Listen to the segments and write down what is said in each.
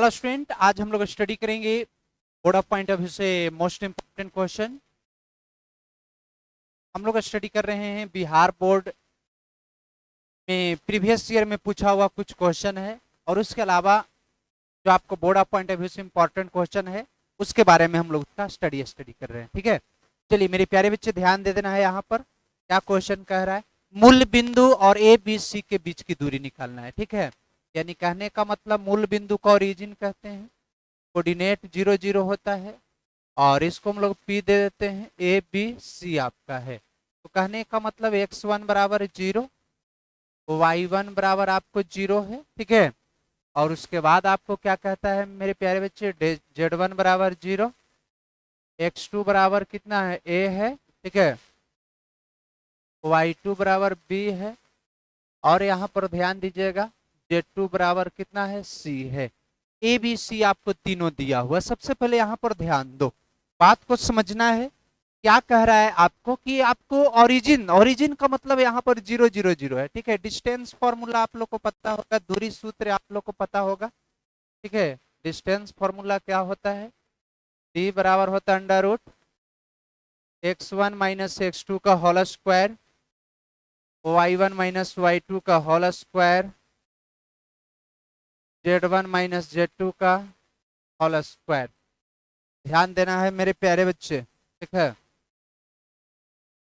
Hello student, आज हम लोग स्टडी करेंगे board of point of view से मोस्ट इम्पोर्टेंट क्वेश्चन। हम लोग स्टडी कर रहे हैं बिहार बोर्ड में प्रीवियस ईयर में पूछा हुआ कुछ क्वेश्चन है, और उसके अलावा जो आपको board of point of view से इम्पोर्टेंट क्वेश्चन है उसके बारे में हम लोग उसका स्टडी कर रहे हैं। ठीक है, चलिए मेरे प्यारे बच्चे ध्यान दे देना है। यहाँ पर क्या क्वेश्चन कह रहा है, मूल बिंदु और ए बी सी के बीच की दूरी निकालना है। ठीक है, यानी कहने का मतलब मूल बिंदु को ओरिजिन कहते हैं, कोऑर्डिनेट 0 0 होता है, और इसको हम लोग P दे देते हैं, ए बी सी आपका है। तो कहने का मतलब x1 बराबर 0, y1 बराबर आपको 0 है। ठीक है, और उसके बाद आपको क्या कहता है मेरे प्यारे बच्चे, z1 बराबर 0, x2 बराबर कितना है, a है। ठीक है, y2 बराबर b है, और यहाँ पर ध्यान दीजिएगा z2 बराबर कितना है, c है। ए बी सी आपको तीनों दिया हुआ। सबसे पहले यहाँ पर ध्यान दो, बात को समझना है। क्या कह रहा है आपको कि आपको ओरिजिन का मतलब यहाँ पर 0 0 0 है। ठीक है, डिस्टेंस फॉर्मूला आप लोग को पता होगा, दूरी सूत्र आप लोग को पता होगा। ठीक है, डिस्टेंस फॉर्मूला क्या होता है, d बराबर होता है under root x1 minus x2 का whole square, y1 minus y2 का whole square, z1 minus z2 का होल स्क्वायर। ध्यान देना है मेरे प्यारे बच्चे। ठीक है,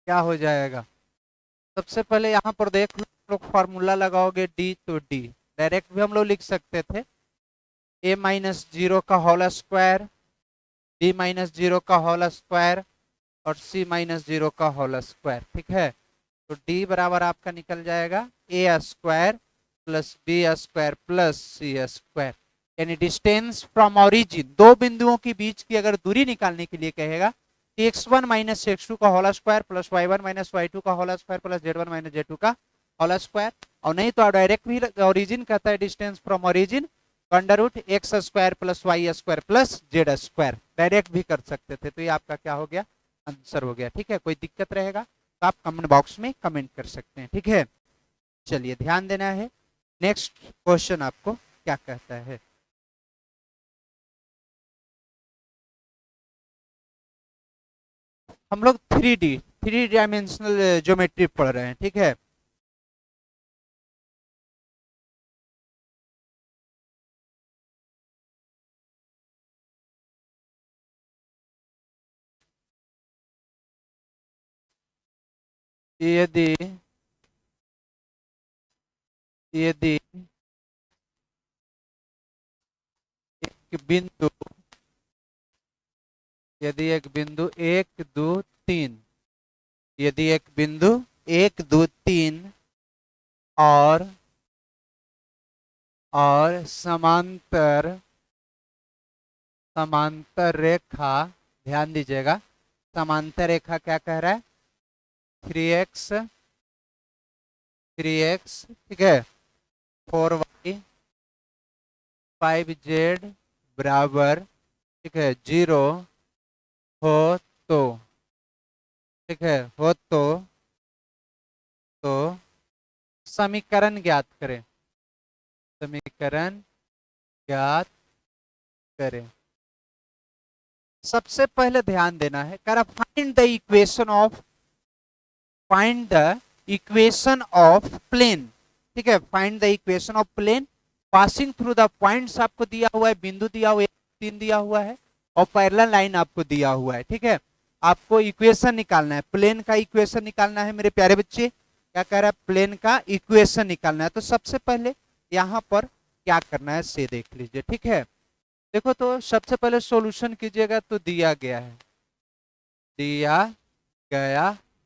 क्या हो जाएगा, सबसे पहले यहाँ पर देख लो, लोग फार्मूला लगाओगे d, तो d डायरेक्ट भी हम लोग लिख सकते थे, a माइनस 0 का होल स्क्वायर, b माइनस 0 का होल स्क्वायर, और c माइनस 0 का होल स्क्वायर। ठीक है, तो d बराबर आपका निकल जाएगा a square plus b square plus c square. यानी डिस्टेंस फ्रॉम ओरिजिन, दो बिंदुओं के बीच की अगर दूरी निकालने के लिए कहेगा, x1 माइनस x2 का whole square plus y1 minus y2 का whole square plus z1 minus z2 का होल स्क्वायर। और नहीं तो डायरेक्ट भी ओरिजिन कहता है distance from origin under root x square plus y square plus z square, direct भी कर सकते थे। तो ये आपका क्या हो गया, आंसर हो गया। ठीक है, कोई दिक्कत रहेगा तो आप कमेंट बॉक्स में कमेंट कर सकते हैं। ठीक है, चलिए ध्यान देना है। नेक्स्ट क्वेश्चन आपको क्या कहता है, हम लोग थ्री डायमेंशनल ज्योमेट्री पढ़ रहे हैं। ठीक है, यदि यदि एक बिंदु यदि एक बिंदु 1 2 3, यदि एक बिंदु 1 2 3 और समांतर समांतर रेखा, ध्यान दीजिएगा, समांतर रेखा क्या कह रहा है, 3x 3x, ठीक है, 4y 5z बराबर, ठीक है, 0 हो तो, ठीक है, हो तो समीकरण ज्ञात करें, समीकरण ज्ञात करें। सबसे पहले ध्यान देना है, कह रहा find the equation of plane. ठीक है, find the equation of plane passing through the points आपको दिया हुआ है, बिंदु दिया हुआ है, 3 दिया हुआ है, और पैरेलल लाइन आपको दिया हुआ है। ठीक है, आपको इक्वेशन निकालना है, प्लेन का इक्वेशन निकालना है मेरे प्यारे बच्चे। क्या कह रहा है, प्लेन का इक्वेशन निकालना है। तो सबसे पहले यहाँ पर क्या करना है से देख लीजिए। ठीक है, देखो तो सबसे पहले सॉल्यूशन कीजिएगा, तो दिया गया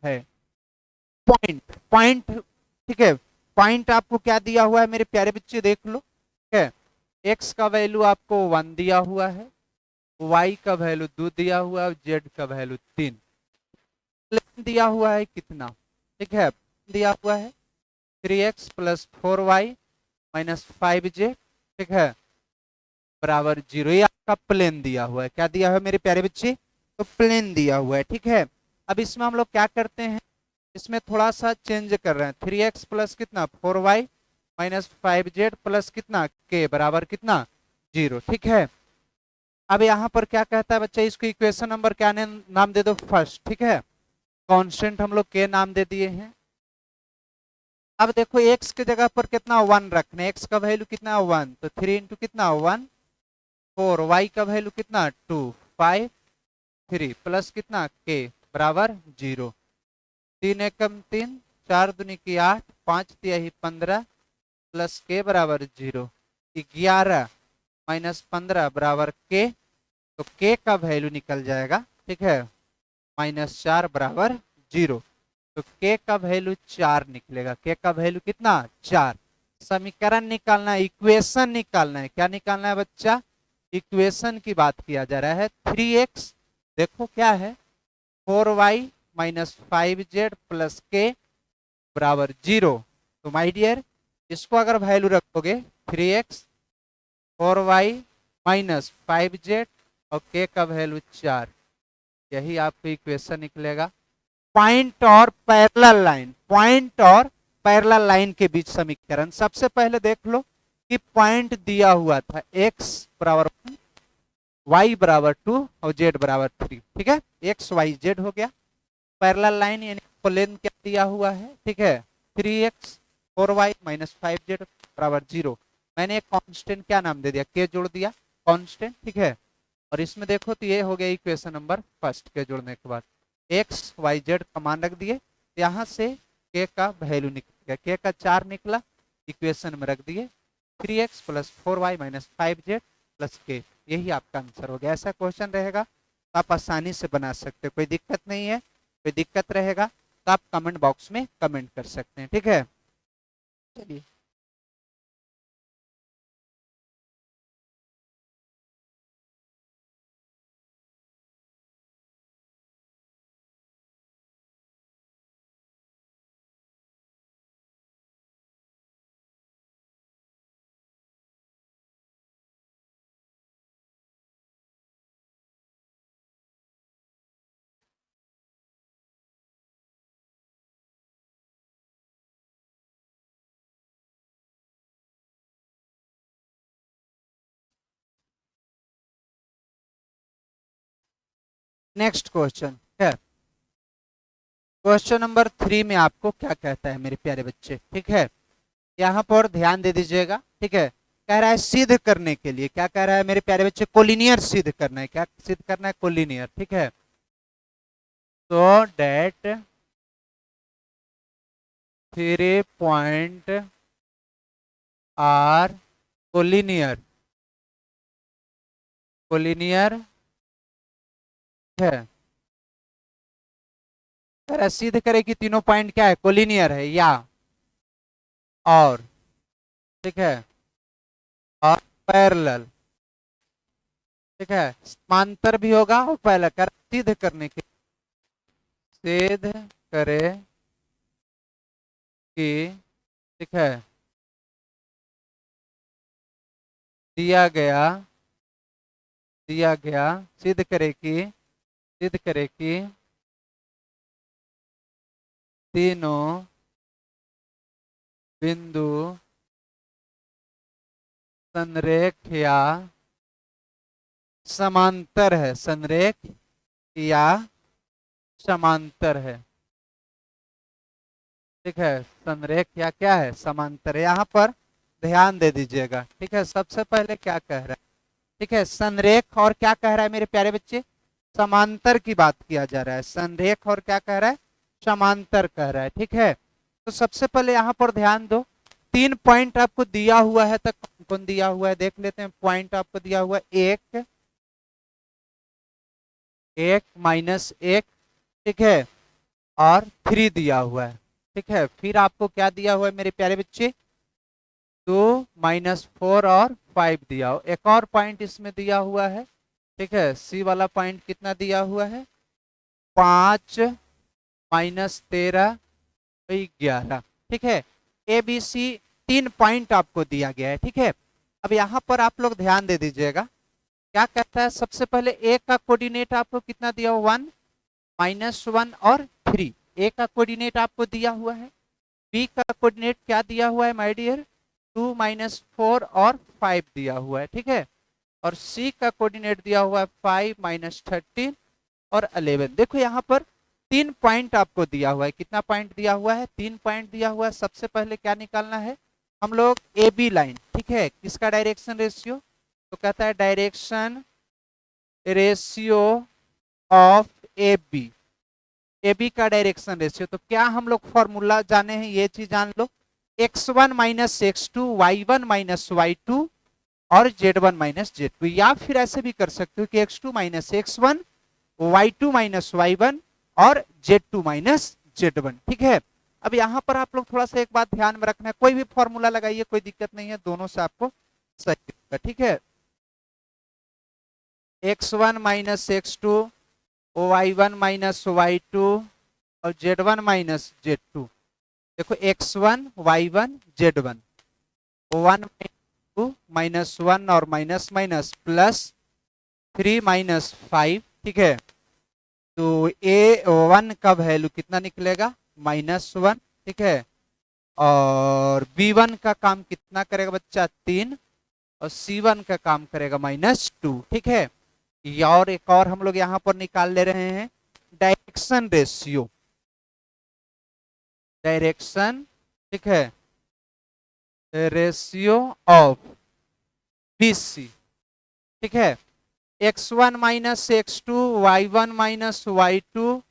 है पॉइंट पॉइंट। ठीक है, पॉइंट आपको क्या दिया हुआ है मेरे प्यारे बच्चे, देख लो। ठीक है, एक्स का वैल्यू आपको 1 दिया हुआ है, y का वैल्यू 2 दिया हुआ है, z का वैल्यू 3, प्लेन दिया हुआ है कितना, ठीक है, दिया हुआ है 3x plus 4y minus 5z, ठीक है, बराबर 0। ये आपका प्लेन दिया हुआ है। क्या दिया हुआ है मेरे प्यारे बच्चे, तो प्लेन दिया हुआ है। ठीक है, अब इसमें हम लोग क्या करते हैं, इसमें थोड़ा सा चेंज कर रहे हैं, 3x प्लस कितना 4y माइनस 5z प्लस कितना k बराबर कितना 0। ठीक है, अब यहाँ पर क्या कहता है बच्चा, इसको इक्वेशन नंबर क्या नाम दे दो, फर्स्ट। ठीक है, कांस्टेंट हम लोग के नाम दे दिए हैं। अब देखो x की जगह पर कितना 1 रखने, x का वैल्यू कितना 1, तो 3 इंटू कितना 1 4, y का वैल्यू कितना 2 5 3 प्लस कितना k बराबर 0। 3 एकम 3, 4 दूनी की 8, 5 तिहाई 15 प्लस k बराबर 0। 11 माइनस 15 बराबर k, तो k का वैल्यू निकल जाएगा। ठीक है, -4 बराबर 0। तो k का वैल्यू 4 निकलेगा। k का वैल्यू कितना 4। समीकरण निकालना है, इक्वेशन निकालना है। क्या निकालना है बच्चा, इक्वेशन की बात किया जा रहा है। 3x देखो क्या है, 4y minus 5z plus k बराबर 0। तो माय डियर, इसको अगर वैल्यू रखोगे 3x 4y माइनस 5z और k का वैल्यू 4, यही आपको इक्वेशन निकलेगा। पॉइंट और पैरेलल लाइन, पॉइंट और पैरेलल लाइन के बीच समीकरण। सबसे पहले देख लो कि पॉइंट दिया हुआ था x बराबर 1, y बराबर 2 और z बराबर 3। ठीक है, x y z हो गया। पैरेलल लाइन यानी प्लेन क्या दिया हुआ है, ठीक है, 3x 4y माइनस 5z बराबर 0। मैंने एक कांस्टेंट क्या नाम दे दिया, k जोड़ दिया, कांस्टेंट। ठीक है, और इसमें देखो तो ये हो गया इक्वेशन नंबर फर्स्ट के जोड़ने के बाद x y z का मान रख दिए, यहाँ से k का वैल्यू निकल गया, k का 4 निकला, इक्वेशन में रख दिए 3x plus 4y minus 5z plus k, यही आपका आंसर हो गया। ऐसा क्वेश्चन रहेगा तो आप आसानी से बना सकते हो, कोई दिक्कत नहीं है। कोई दिक्कत रहेगा तो आप कमेंट बॉक्स में कमेंट कर सकते हैं। ठीक है, चलिए नेक्स्ट क्वेश्चन है, क्वेश्चन नंबर 3 में आपको क्या कहता है मेरे प्यारे बच्चे। ठीक है, यहाँ पर ध्यान दे दीजिएगा। ठीक है, कह रहा है सिद्ध करने के लिए, क्या कह रहा है मेरे प्यारे बच्चे, कोलिनियर सिद्ध करना है। क्या सिद्ध करना है, कोलिनियर। ठीक है, तो that 3 point are collinear, collinear है। सिद्ध करे कि तीनों पॉइंट क्या है, कोलिनियर है या और। ठीक है, और पैरेलल। ठीक है, समांतर भी होगा और पैरेलल। कर सिद्ध करने के, सिद्ध करे कि, ठीक है, दिया गया, दिया गया, सिद्ध करे कि, सिद्ध करे कि तीनों बिंदु संरेख या समांतर है, संरेख या समांतर है। ठीक है, संरेख या क्या है, समांतर है। यहाँ पर ध्यान दे दीजिएगा। ठीक है, सबसे पहले क्या कह रहा है, ठीक है, संरेख और क्या कह रहा है मेरे प्यारे बच्चे, समांतर की बात किया जा रहा है। संरेख और क्या कह रहा है, समांतर कह रहा है। ठीक है, तो सबसे पहले यहाँ पर ध्यान दो, 3 पॉइंट आपको दिया हुआ है, तक कौन कौन दिया हुआ है देख लेते हैं। पॉइंट आपको दिया हुआ है 1 1 माइनस 1, ठीक है, और 3 दिया हुआ है। ठीक है, फिर आपको क्या दिया हुआ है मेरे प्यारे बच्चे, 2 माइनस 4 और 5 दिया हो। एक और पॉइंट इसमें दिया हुआ है। ठीक है, सी वाला पॉइंट कितना दिया हुआ है, 5 माइनस 13 वही 11। ठीक है, ए बी सी 3 पॉइंट आपको दिया गया है। ठीक है, अब यहाँ पर आप लोग ध्यान दे दीजिएगा, क्या कहता है, सबसे पहले ए का कोऑर्डिनेट आपको कितना दिया हुआ, 1 -1 और 3। ए का कोऑर्डिनेट आपको दिया हुआ है। बी का कोऑर्डिनेट क्या दिया हुआ है माय डियर, 2 -4 और 5 दिया हुआ है। ठीक है, और C का कोऑर्डिनेट दिया हुआ है 5 माइनस 13 और 11। देखो यहाँ पर 3 पॉइंट आपको दिया हुआ है। कितना पॉइंट दिया हुआ है? 3 पॉइंट दिया हुआ है। सबसे पहले क्या निकालना है हम लोग? ए बी लाइन, ठीक है। किसका डायरेक्शन रेशियो? तो कहता है direction ratio of A B का डायरेक्शन रेशियो। तो क्या हम लोग फॉर्मूला जाने हैं? ये चीज जान लो, x1 minus x2, y1 minus y2 और z1 माइनस z2। या फिर ऐसे भी कर सकते हो कि x2 minus x1, y2 minus y1 और z2 माइनस z1, ठीक है। अब यहाँ पर आप लोग थोड़ा सा एक बात ध्यान में रखना है, कोई भी फॉर्मूला लगाइए, कोई दिक्कत नहीं है, दोनों से आपको सही होगा, ठीक है। x1 minus x2, y1 minus y2 और z1 माइनस z2। देखो x1 y1 z1, 1 2 माइनस 1 और माइनस माइनस प्लस 3 माइनस 5, ठीक है। तो a1 का वैल्यू कितना निकलेगा? -1, ठीक है। और b1 का काम कितना करेगा बच्चा? 3। और c1 का काम करेगा -2, ठीक है। और एक और हम लोग यहाँ पर निकाल ले रहे हैं डायरेक्शन रेशियो, ठीक है, रेशियो ऑफ BC, ठीक है। x1 minus x2, y1 minus y2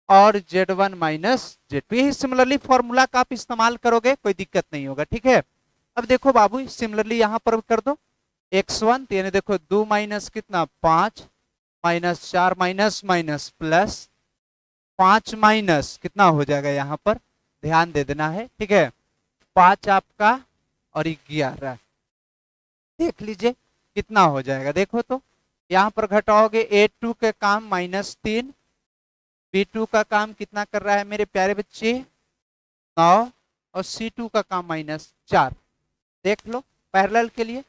और z1 माइनस z2। यही सिमिलरली फॉर्मूला का आप इस्तेमाल करोगे, कोई दिक्कत नहीं होगा, ठीक है। अब देखो बाबू, सिमिलरली यहां पर कर दो x1, तो यानी देखो 2 माइनस कितना? 5 minus 4 minus minus plus 5 minus कितना हो जाएगा? यहाँ पर ध्यान दे देना है, ठीक है। 5 आपका और 11, देख लीजिए कितना हो जाएगा। देखो तो यहाँ पर घटाओगे a2 के काम -3, b2 का काम कितना कर रहा है मेरे प्यारे बच्चे? 9 और c2 का काम -4। देख लो पैरेलल के लिए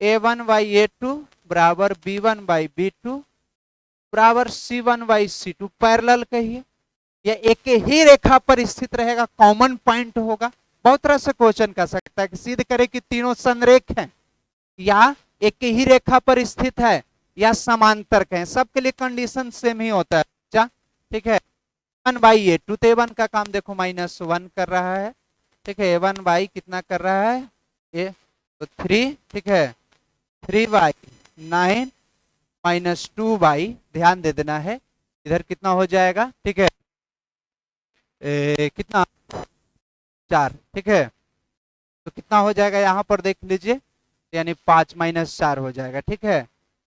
a1 बाई a2 बराबर b1 बाई b2 बराबर c1 बाई c2। पैरेलल कहिए या एक ही रेखा पर स्थित रहेगा, कॉमन पॉइंट होगा। बहुत तरह से क्वेश्चन कर सकता है कि सिद्ध करे कि तीनों संरेख हैं या एक ही रेखा पर स्थित है या समांतर हैं। सबके लिए कंडीशन सेम ही होता है बच्चा, ठीक है। 1 बाई a2, तो a1 का काम देखो -1 कर रहा है, ठीक है। a1 बाई कितना कर रहा है? ए तो 3, ठीक है। 3 बाई 9 -2 बाई, ध्यान दे देना है इधर कितना हो जाएगा, ठीक है। कितना? 4, ठीक है। तो कितना हो जाएगा यहाँ पर देख लीजिए, यानी 5 माइनस 4 हो जाएगा, ठीक है।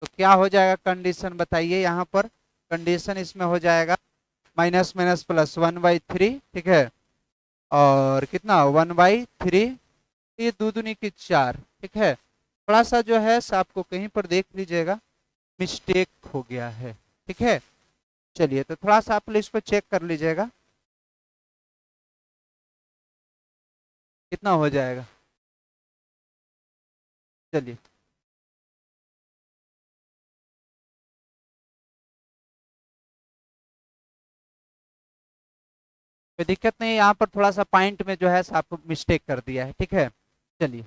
तो क्या हो जाएगा कंडीशन बताइए? यहाँ पर कंडीशन इसमें हो जाएगा माइनस माइनस प्लस 1/3, ठीक है। और कितना? 1/3, ये 2 दूनी की 4, ठीक है। थोड़ा सा जो है आपको कहीं पर देख लीजिएगा मिस्टेक हो गया है, ठीक है। चलिए तो थोड़ा सा आप इसको चेक कर लीजिएगा कितना हो जाएगा। चलिए कोई दिक्कत नहीं, यहाँ पर थोड़ा सा पॉइंट में जो है आपको मिस्टेक कर दिया है, ठीक है। चलिए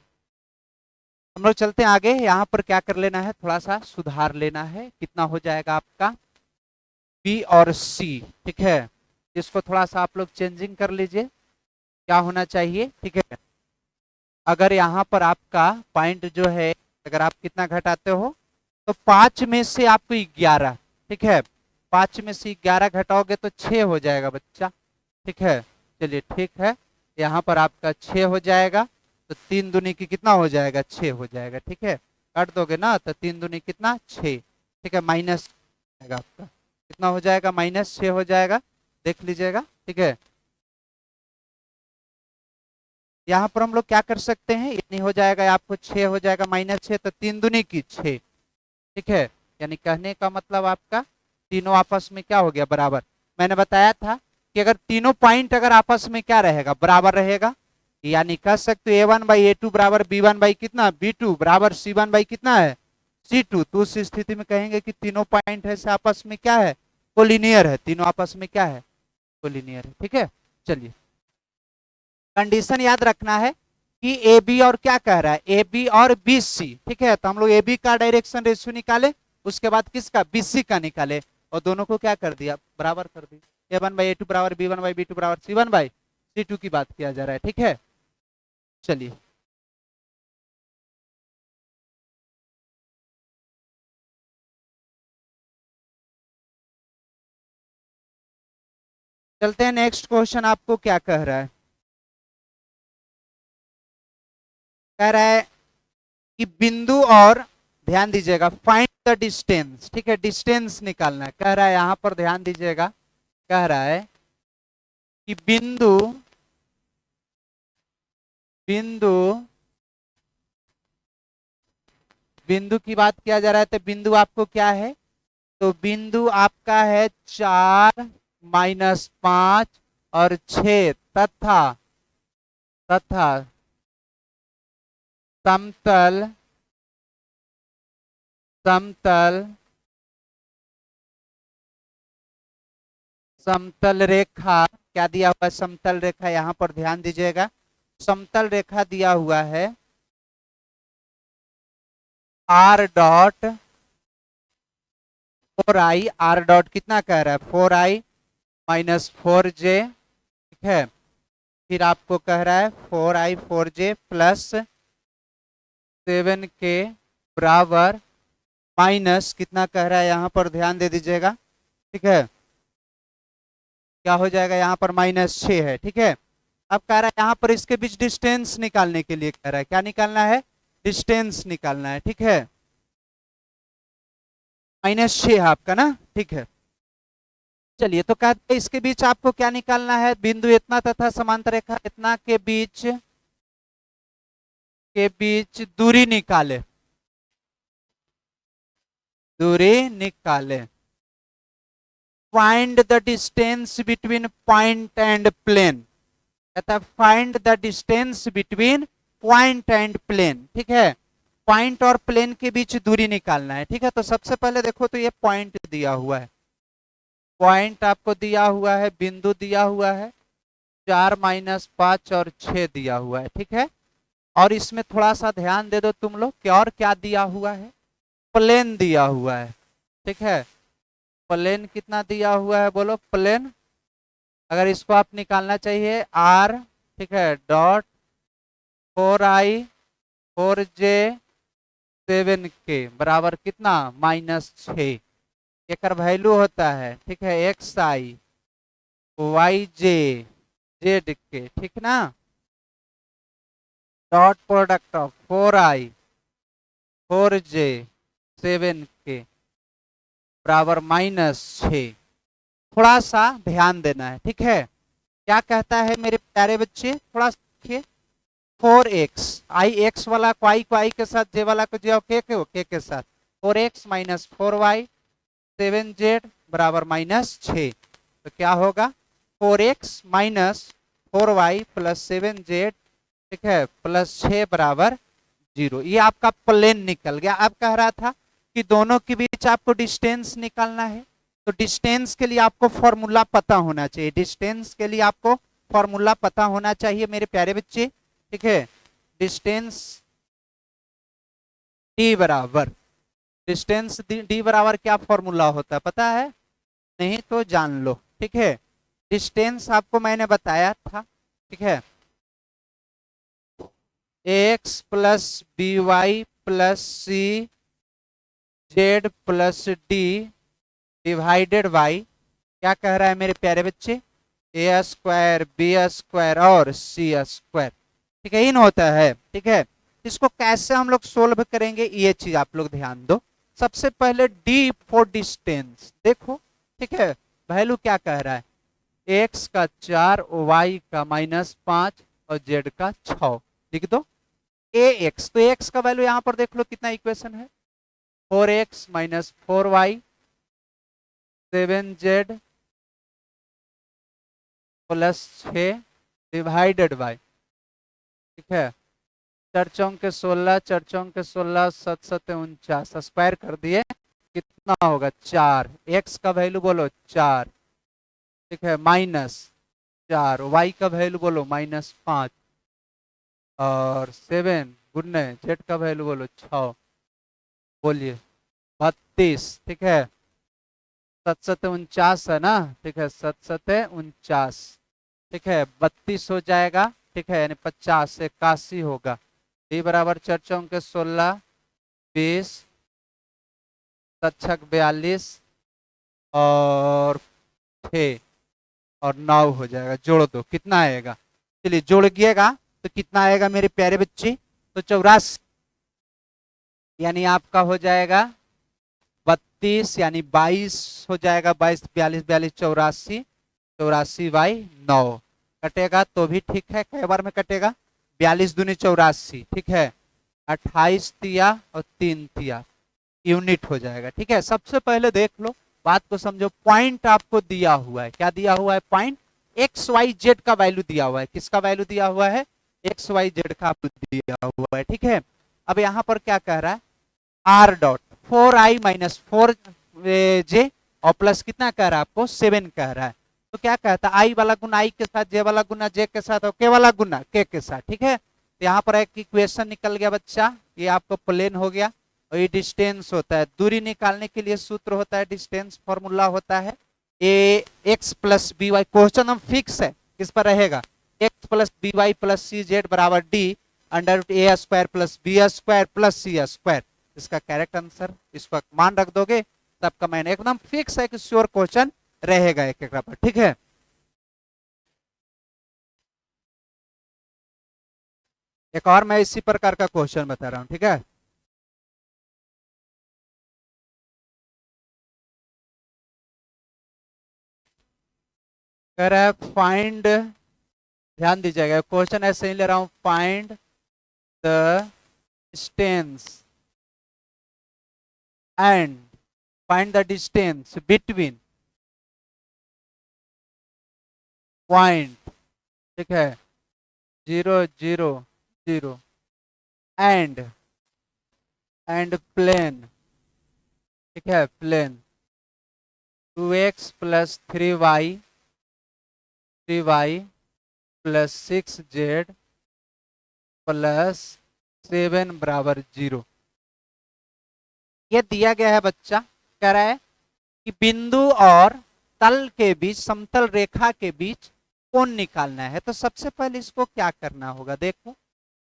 हम लोग चलते हैं आगे। यहाँ पर क्या कर लेना है? थोड़ा सा सुधार लेना है। कितना हो जाएगा आपका? बी और सी, ठीक है। इसको थोड़ा सा आप लोग चेंजिंग कर लीजिए, क्या होना चाहिए, ठीक है। अगर यहाँ पर आपका पॉइंट जो है, अगर आप कितना घटाते हो तो 5 में से आपको 11, ठीक है। 5 में से 11 घटाओगे तो 6 हो जाएगा बच्चा, ठीक है। चलिए ठीक है, यहाँ पर आपका 6 हो जाएगा। तो 3 दूनी की कितना हो जाएगा? 6 हो जाएगा, ठीक है। काट दोगे ना तो 3 दूनी कितना? 6, ठीक है। माइनस जाएगा आपका कितना हो जाएगा? -6 हो जाएगा, देख लीजिएगा, ठीक है। यहाँ पर हम लोग क्या कर सकते हैं? यानी हो जाएगा आपको 6 हो जाएगा -6, तो 3 दूनी की 6, ठीक है। यानी कहने का मतलब आपका तीनों आपस में क्या हो गया? बराबर। मैंने बताया था कि अगर तीनों पॉइंट अगर आपस में क्या रहेगा? बराबर रहेगा, यानी कह सकते हो a1 बाई a2 बराबर b1 बाई कितना? b2 बराबर c1 बाई कितना है? c2। तो उस स्थिति में कहेंगे कि तीनों पॉइंट है से आपस में क्या है? कोलिनियर है। तीनों आपस में क्या है? कोलिनियर है, ठीक है। चलिए कंडीशन याद रखना है कि ए बी और क्या कह रहा है, ए बी और बी सी, ठीक है। तो हम लोग ए बी का डायरेक्शन रेशियो निकाले, उसके बाद किसका, बी सी का निकाले, और दोनों को क्या कर दिया, बराबर कर दिया। A one by A two बराबर B one by B two बराबर C one by C two की बात किया जा रहा है, ठीक है। चलिए चलते हैं नेक्स्ट क्वेश्चन, आपको क्या कह रहा है, कह रहा है कि बिंदु और, ध्यान दीजिएगा, फाइंड द डिस्टेंस, ठीक है, डिस्टेंस निकालना है, कह रहा है यहां पर ध्यान दीजिएगा, कह रहा है कि बिंदु बिंदु बिंदु की बात किया जा रहा है, तो बिंदु आपको क्या है, तो बिंदु आपका है 4 - 5 और 6 तथा तथा समतल समतल समतल रेखा, क्या दिया हुआ है, समतल रेखा, यहां पर ध्यान दीजिएगा, समतल रेखा दिया हुआ है R dot 4i, R dot कितना कह रहा है, 4i - 4j, ठीक है। फिर आपको कह रहा है 4i 4j प्लस 7k बराबर माइनस कितना कह रहा है, यहां पर ध्यान दे दीजिएगा, ठीक है, क्या हो जाएगा, यहाँ पर -6 है, ठीक है। अब कह रहा है यहाँ पर इसके बीच डिस्टेंस निकालने के लिए कह रहा है, क्या निकालना है, डिस्टेंस निकालना है, ठीक है। -6 है आपका ना, ठीक है। चलिए तो कहते हैं इसके बीच आपको क्या निकालना है, बिंदु इतना तथा समांतर रेखा इतना के बीच दूरी निकाले, दूरी निकाले, find the distance between point and plane, कहता है find the distance between point and plane, ठीक है, पॉइंट और प्लेन के बीच दूरी निकालना है, ठीक है। तो सबसे पहले देखो, तो ये पॉइंट दिया हुआ है, पॉइंट आपको दिया हुआ है, बिंदु दिया हुआ है 4 - 5 और 6 दिया हुआ है, ठीक है। और इसमें थोड़ा सा ध्यान दे दो तुम लोग कि और क्या दिया हुआ है, प्लेन दिया हुआ है, ठीक है। प्लेन कितना दिया हुआ है, बोलो प्लेन, अगर इसको आप निकालना चाहिए आर, ठीक है, डॉट 4i 4j 7k बराबर कितना, -6, एक वैल्यू होता है, ठीक है, xi yj z के, ठीक ना, dot product of 4i 4j 7k बराबर -6, थोड़ा सा ध्यान देना है, ठीक है। क्या कहता है मेरे प्यारे बच्चे, थोड़ा देखिए, 4x, आई एक्स वाला को आई के साथ, जे वाला को जे और के के साथ, 4x - 4y 7z बराबर -6, तो क्या होगा, 4x - 4y प्लस 7z, ठीक है, प्लस 6 बराबर 0, ये आपका प्लेन निकल गया। अब कह रहा था कि दोनों के बीच आपको डिस्टेंस निकालना है, तो डिस्टेंस के लिए आपको फॉर्मूला पता होना चाहिए, डिस्टेंस के लिए आपको फॉर्मूला पता होना चाहिए मेरे प्यारे बच्चे, ठीक है। डिस्टेंस डी बराबर, डिस्टेंस डी बराबर क्या फॉर्मूला होता है पता है, नहीं तो जान लो, ठीक है। डिस्टेंस आपको मैंने बताया था, ठीक है, x plus B Y plus C Z plus D divided by, क्या कह रहा है मेरे प्यारे बच्चे, ए स्क्वायर बी स्क्वायर और सी स्क्वायर, ठीक है, इन होता है, ठीक है। इसको कैसे हम लोग सोल्व करेंगे, ये चीज आप लोग ध्यान दो। सबसे पहले डी फॉर डिस्टेंस देखो, ठीक है, वैल्यू क्या कह रहा है, एक्स का 4 वाई का -5 और जेड का 6, लिख दो ए एक्स, तो एक्स का वैल्यू यहां पर देख लो कितना इक्वेशन है, 4x - 4y 7z plus 6 divided by, ठीक है, 4 × 16 4 × 16 7 7 49, स्क्वायर कर दिए, कितना होगा 4, एक्स का वैल्यू बोलो 4, ठीक है, -4, वाई का वैल्यू बोलो -5 और 7 गुने जेड का वैल्यू बोलो 6, बोलिए 32, ठीक है। 7 7 49 है ना, ठीक है, 7 7 49, ठीक है, 32 हो जाएगा, ठीक है, यानी 50 81 होगा। डी बराबर 4 4 16, 20, 7 6 42 और 6 और 9 हो जाएगा। जोड़ दो, कितना आएगा? चलिए जोड़िएगा तो कितना आएगा मेरे प्यारे बच्चे? तो 84, यानी आपका हो जाएगा 32, यानी 22 हो जाएगा। 22 42 42 84, 84/9 कटेगा तो भी ठीक है। कई बार में कटेगा? 42 दूनी 84, ठीक है, 28 तिया और 3 तिया यूनिट हो जाएगा। ठीक है, सबसे पहले देख लो, बात को समझो। पॉइंट आपको दिया हुआ है, क्या दिया हुआ है? पॉइंट एक्स वाई जेड का वैल्यू दिया हुआ है। किसका वैल्यू दिया हुआ है? एक्स वाई जेड का दिया हुआ है। ठीक है, अब यहां पर क्या कह रहा है? आर डॉट 4i-4j और प्लस कितना कह रहा है आपको? 7 कह रहा है। तो क्या कहता है? आई वाला गुना आई के साथ, जे वाला गुना जे के साथ और के वाला गुना के साथ। ठीक है, तो यहाँ पर एक इक्वेशन निकल गया बच्चा, ये आपको प्लेन हो गया। और ये डिस्टेंस होता है, दूरी निकालने के लिए सूत्र होता है, डिस्टेंस फॉर्मूला होता है A X plus B Y. Question हम फिक्स है, किस पर रहेगा? X plus B Y plus सी जेड बराबर D under A square plus B square plus C square. इसका करेक्ट आंसर, इसको मान रख दोगे तब का मैंने एकदम फिक्स है कि श्योर क्वेश्चन रहेगा एक एक पर। ठीक है, एक और मैं इसी प्रकार का क्वेश्चन बता रहा हूं। ठीक है, कह रहा है फाइंड, ध्यान दीजिएगा क्वेश्चन ऐसे ही ले रहा हूं, find the distance and find the distance between point, ठीक है, 0 0 0 एंड प्लेन, ठीक है, plane 2x plus 3y plus 6z plus 7 बराबर 0। ये दिया गया है बच्चा, कह रहा है कि बिंदु और तल के बीच, समतल रेखा के बीच कोण निकालना है। तो सबसे पहले इसको क्या करना होगा, देखो।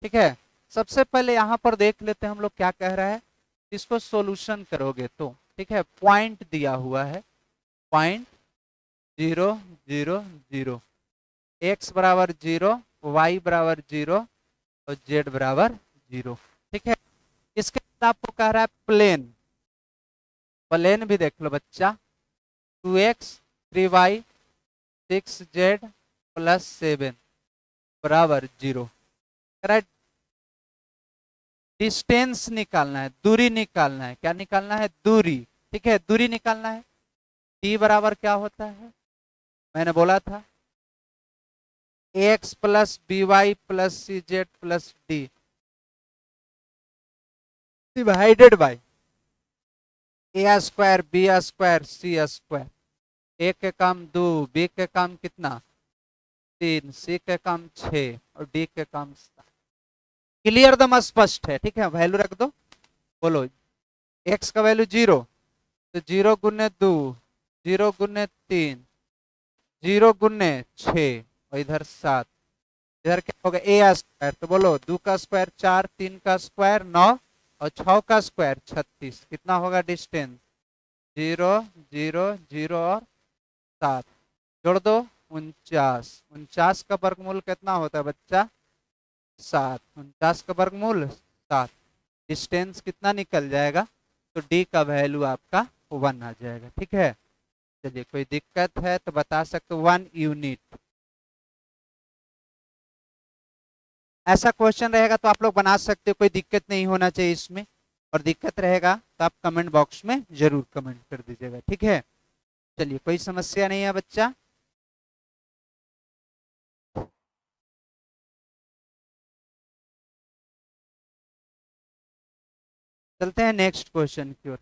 ठीक है, सबसे पहले यहां पर देख लेते हैं हम लोग क्या कह रहा है। इसको सॉल्यूशन करोगे तो, ठीक है, पॉइंट दिया हुआ है, पॉइंट 0 0 0, एक्स बराबर 0, वाई बराबर 0 और जेड बराबर 0। ठीक है, इसके बाद आपको कह रहा है प्लेन, प्लेन भी देख लो बच्चा, 2x 3y 6z प्लस 7 बराबर 0। राइट, डिस्टेंस निकालना है, दूरी निकालना है। क्या निकालना है? दूरी। ठीक है, दूरी निकालना है। डी बराबर क्या होता है? मैंने बोला था X plus B Y plus C Z plus D divided by A square B square C square. A के काम 2, बी के काम कितना? 3, सी के काम 6 और डी के काम 7। क्लियर दम स्पष्ट है। ठीक है, वैल्यू रख दो, बोलो एक्स का वैल्यू 0, तो 0 गुने 2, 0 गुने 3, 0 गुने 6 और इधर 7। इधर क्या होगा? ए स्क्वायर, तो बोलो 2 का स्क्वायर 4, 3 का स्क्वायर 9 और 6 का स्क्वायर 36। कितना होगा डिस्टेंस? 0 0 0 और 7। जोड़ दो, 49। 49 का वर्गमूल कितना होता है बच्चा? 7। 49 का वर्गमूल 7। डिस्टेंस कितना निकल जाएगा? तो डी का वैल्यू आपका 1 आ जाएगा। ठीक है, चलिए कोई दिक्कत है तो बता सकते हो, 1 यूनिट। ऐसा क्वेश्चन रहेगा तो आप लोग बना सकते हो, कोई दिक्कत नहीं होना चाहिए इसमें। और दिक्कत रहेगा तो आप कमेंट बॉक्स में जरूर कमेंट कर दीजिएगा। ठीक है, चलिए कोई समस्या नहीं है बच्चा। चलते हैं नेक्स्ट क्वेश्चन की ओर।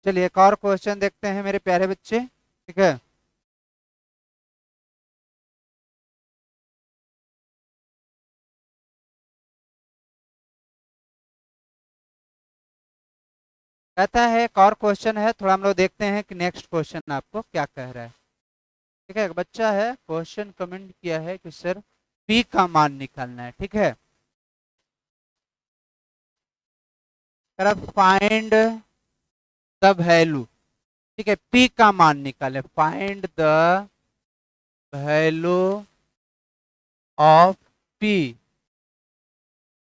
चलिए एक और क्वेश्चन देखते हैं मेरे प्यारे बच्चे। ठीक है, कहता है एक और क्वेश्चन है, थोड़ा हम लोग देखते हैं कि नेक्स्ट क्वेश्चन आपको क्या कह रहा है। ठीक है, एक बच्चा है, क्वेश्चन कमेंट किया है कि सर पी का मान निकालना है। ठीक है, फाइंड द वैल्यू। ठीक है, पी का मान निकाले, find the value of P,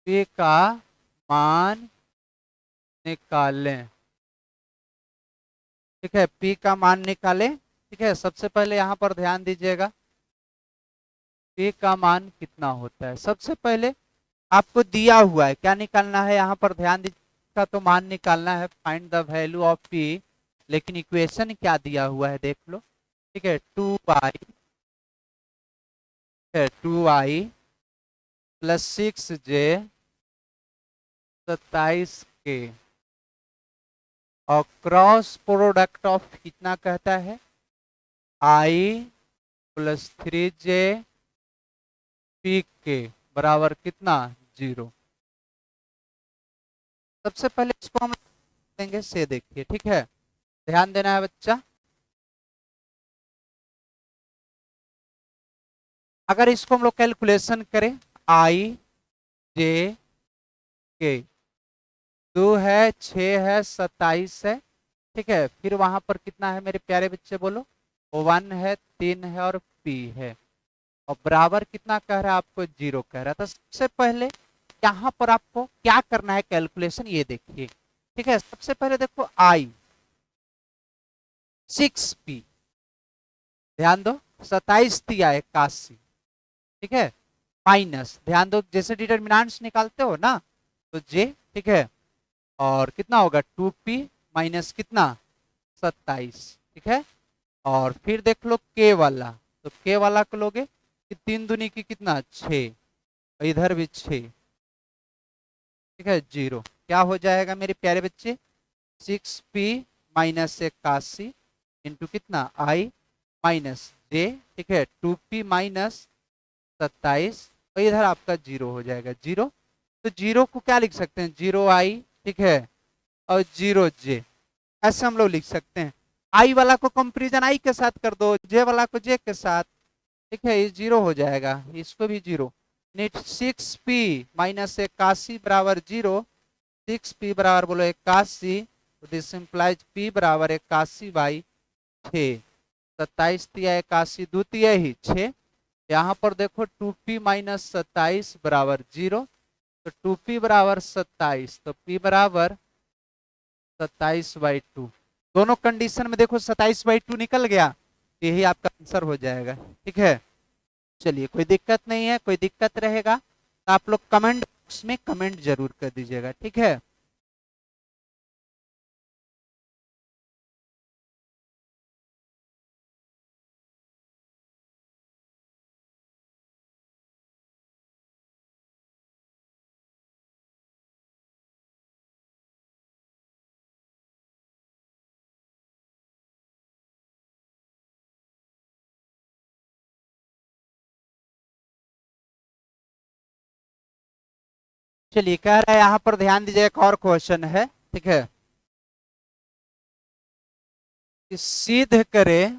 P का मान निकालें। ठीक है, पी का मान निकालें। ठीक है, सबसे पहले यहाँ पर ध्यान दीजिएगा, पी का मान कितना होता है। सबसे पहले आपको दिया हुआ है, क्या निकालना है यहाँ पर ध्यान दीजिएगा, तो मान निकालना है, find the value of P. लेकिन इक्वेशन क्या दिया हुआ है देख लो। ठीक है, 2y, 2y plus 6j 27k, और क्रॉस प्रोडक्ट ऑफ कितना कहता है, i प्लस 3j पी के बराबर कितना, 0। सबसे पहले इसको हम देंगे से, देखिए। ठीक है, ध्यान देना है बच्चा। अगर इसको हम लोग कैलकुलेशन करें, i j के 2 है, 6 है, 27 है। ठीक है, फिर वहां पर कितना है मेरे प्यारे बच्चे, बोलो। 1 है, 3 है और p है, और बराबर कितना कह रहा है आपको, 0 कह रहा है। तो सबसे पहले यहाँ पर आपको क्या करना है कैलकुलेशन, ये देखिए। ठीक है, सबसे पहले देखो i 6p, ध्यान दो, 27 दिया 81। ठीक है, माइनस, ध्यान दो जैसे डिटर्मिनेंट्स निकालते हो ना, तो j। ठीक है, और कितना होगा, 2p माइनस कितना, 27। ठीक है, और फिर देख लो k वाला, तो k वाला को लोगे कि 3 दूनी की कितना, 6, इधर भी 6। ठीक है, 0, क्या हो जाएगा मेरे प्यारे बच्चे, 6p माइनस 81 इंटू कितना, i माइनस j। ठीक है, 2p माइनस 27, और इधर आपका 0 हो जाएगा, 0। तो 0 को क्या लिख सकते हैं, 0i। ठीक है, और 0j, ऐसे हम लोग लिख सकते हैं। आई वाला को कंपेरिजन आई के साथ कर दो, जे वाला को जे के साथ। ठीक है, ये 0 हो जाएगा, इसको भी 0। नेट 6p माइनस 81 बराबर 0, 6p बराबर बोलो 81, दिस इंप्लाइज p बराबर 81 बाई 6, 27 दिया 81, द्वितीय ही 6। यहाँ पर देखो 2p माइनस 27 बराबर 0, तो 2p बराबर 27, तो p बराबर 27/2। दोनों कंडीशन में देखो 27/2 निकल गया, यही आपका आंसर हो जाएगा। ठीक है, चलिए कोई दिक्कत नहीं है, कोई दिक्कत रहेगा तो आप लोग कमेंट बॉक्स में कमेंट जरूर कर दीजिएगा। ठीक है, चलिए कह रहा है यहाँ पर ध्यान दीजिए, एक और क्वेश्चन है। ठीक है, कि सिद्ध करें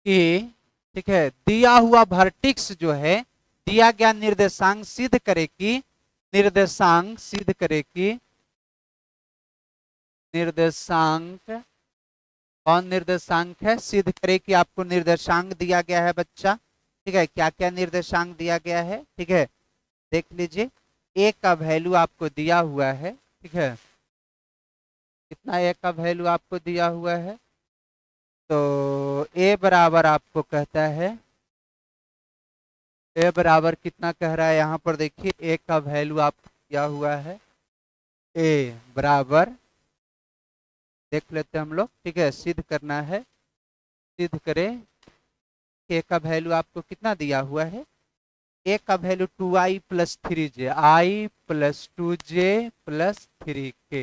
कि, ठीक है, दिया हुआ वर्टिक्स जो है, दिया गया निर्देशांक सिद्ध करे कि, निर्देशांक सिद्ध करे कि, निर्देशांक, कौन निर्देशांक है, सिद्ध करे कि आपको निर्देशांक दिया गया है बच्चा। ठीक है, क्या क्या निर्देशांक दिया गया है। ठीक है, देख लीजिए, ए का वैल्यू आपको दिया हुआ है। ठीक है, कितना ए का वैल्यू आपको दिया हुआ है, तो ए बराबर आपको कहता है, ए बराबर कितना कह रहा है यहाँ पर देखिए, ए का वैल्यू आपको दिया हुआ है, ए बराबर, देख लेते हैं हम लोग। ठीक है, सिद्ध करना है, सिद्ध करें, ए का वैल्यू आपको कितना दिया हुआ है, ए का value 2i plus 3j, i plus 2j plus 3k।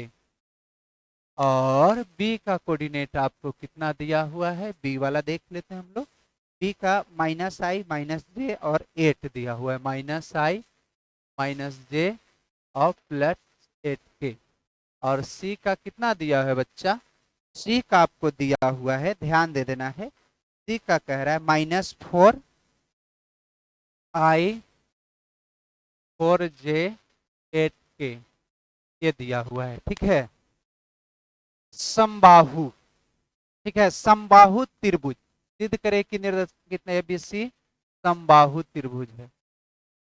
और बी का कोऑर्डिनेट आपको कितना दिया हुआ है, बी वाला देख लेते हैं हम लोग। बी का -i -j और 8 दिया हुआ है, -i -j और +8k। और सी का कितना दिया है बच्चा, सी का आपको दिया हुआ है, ध्यान दे देना है, सी का कह रहा है -4i4j8k, ये दिया हुआ है। ठीक है, समबाहु, ठीक है, समबाहु त्रिभुज सिद्ध करे कि निर्देश कितने एबीसी, समबाहु त्रिभुज है,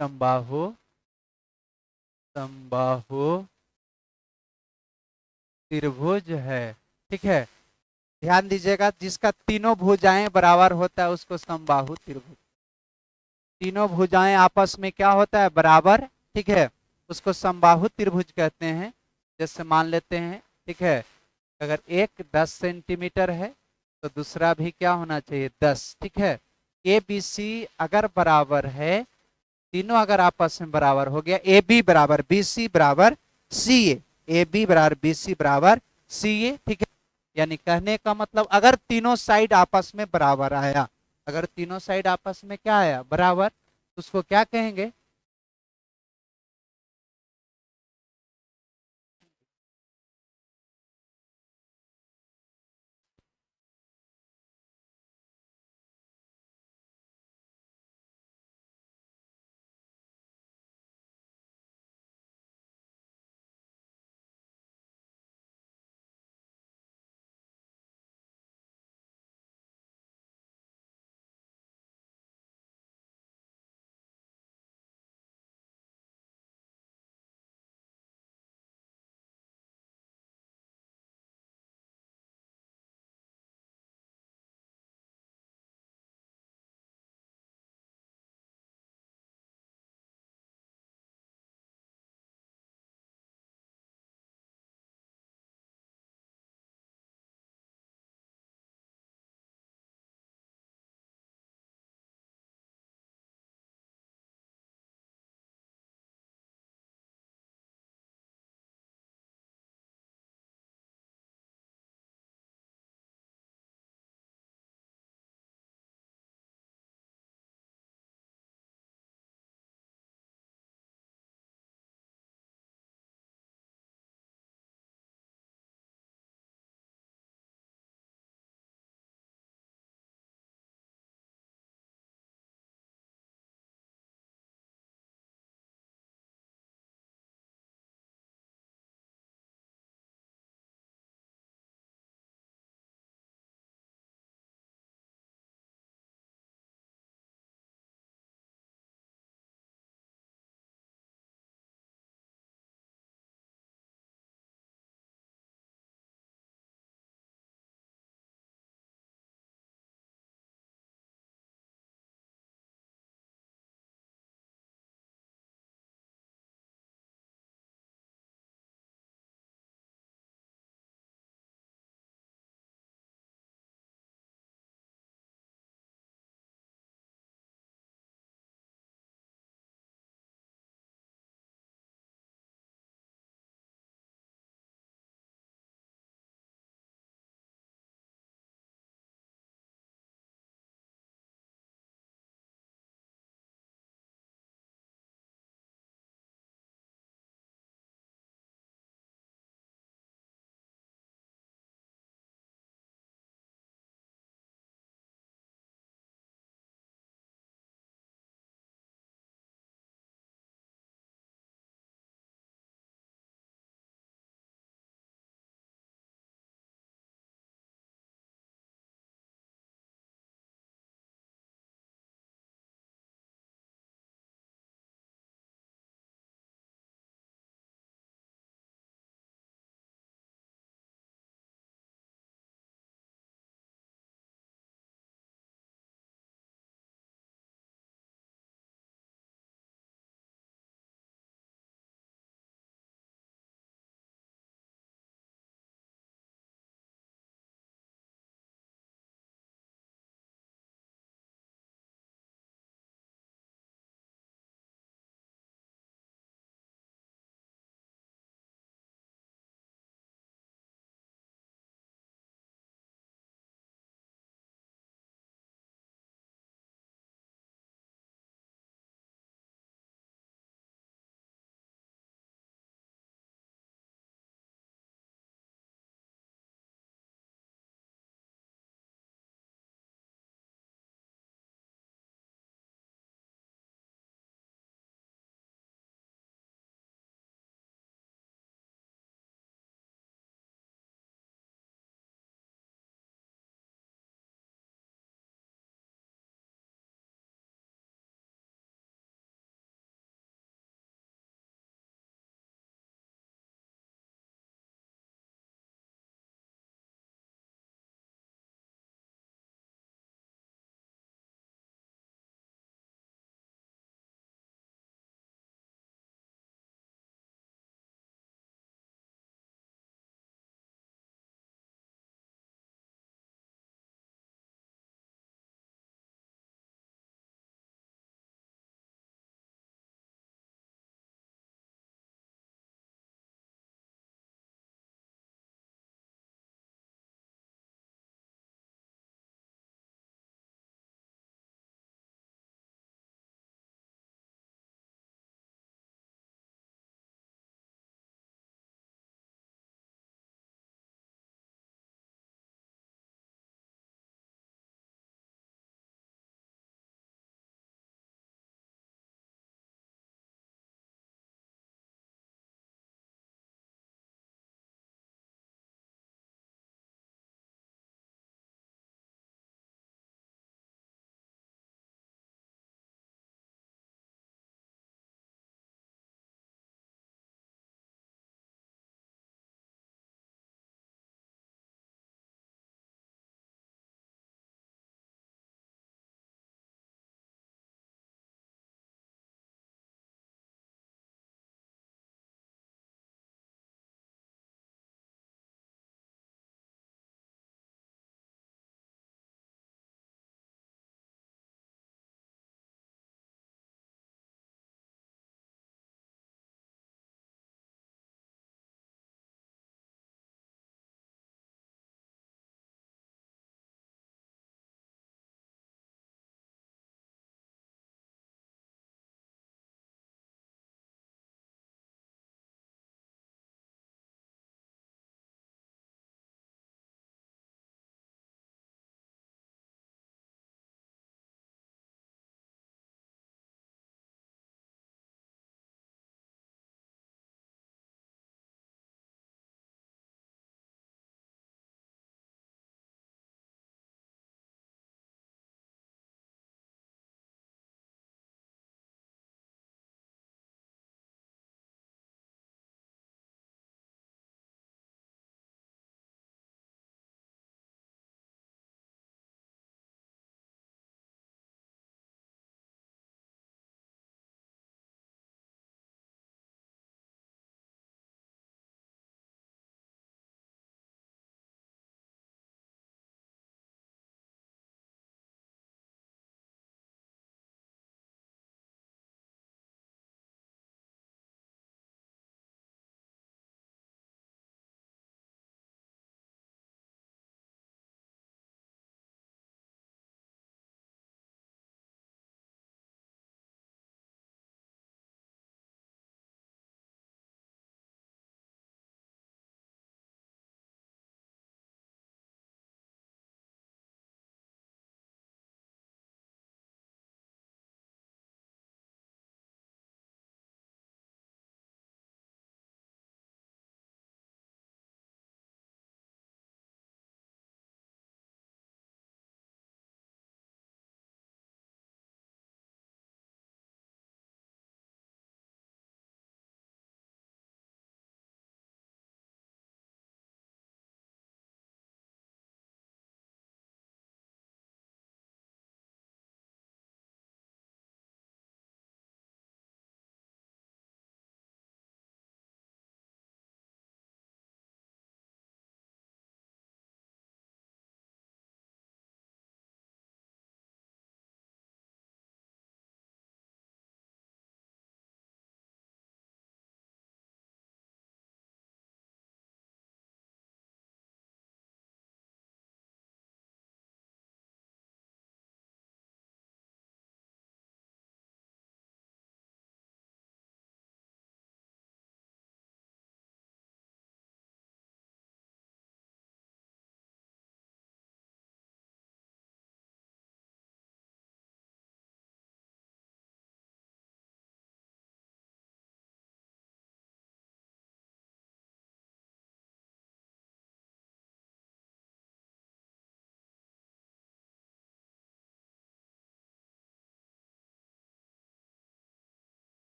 समबाहु समबाहु त्रिभुज है। ठीक है, ध्यान दीजिएगा, जिसका तीनों भुजाएं बराबर होता है उसको समबाहु त्रिभुज, तीनों भुजाएं आपस में क्या होता है, बराबर। ठीक है, उसको समबाहु त्रिभुज कहते हैं। जैसे मान लेते हैं, ठीक है, अगर एक 10 सेंटीमीटर है तो दूसरा भी क्या होना चाहिए, 10। ठीक है, ए बी सी अगर बराबर है, तीनों अगर आपस में बराबर हो गया, ए बी बराबर बी सी बराबर सी ए बी बराबर बी सी बराबर सी ए। ठीक है, यानी कहने का मतलब अगर तीनों साइड आपस में बराबर आया, अगर तीनों साइड आपस में क्या आया, बराबर, तो उसको क्या कहेंगे,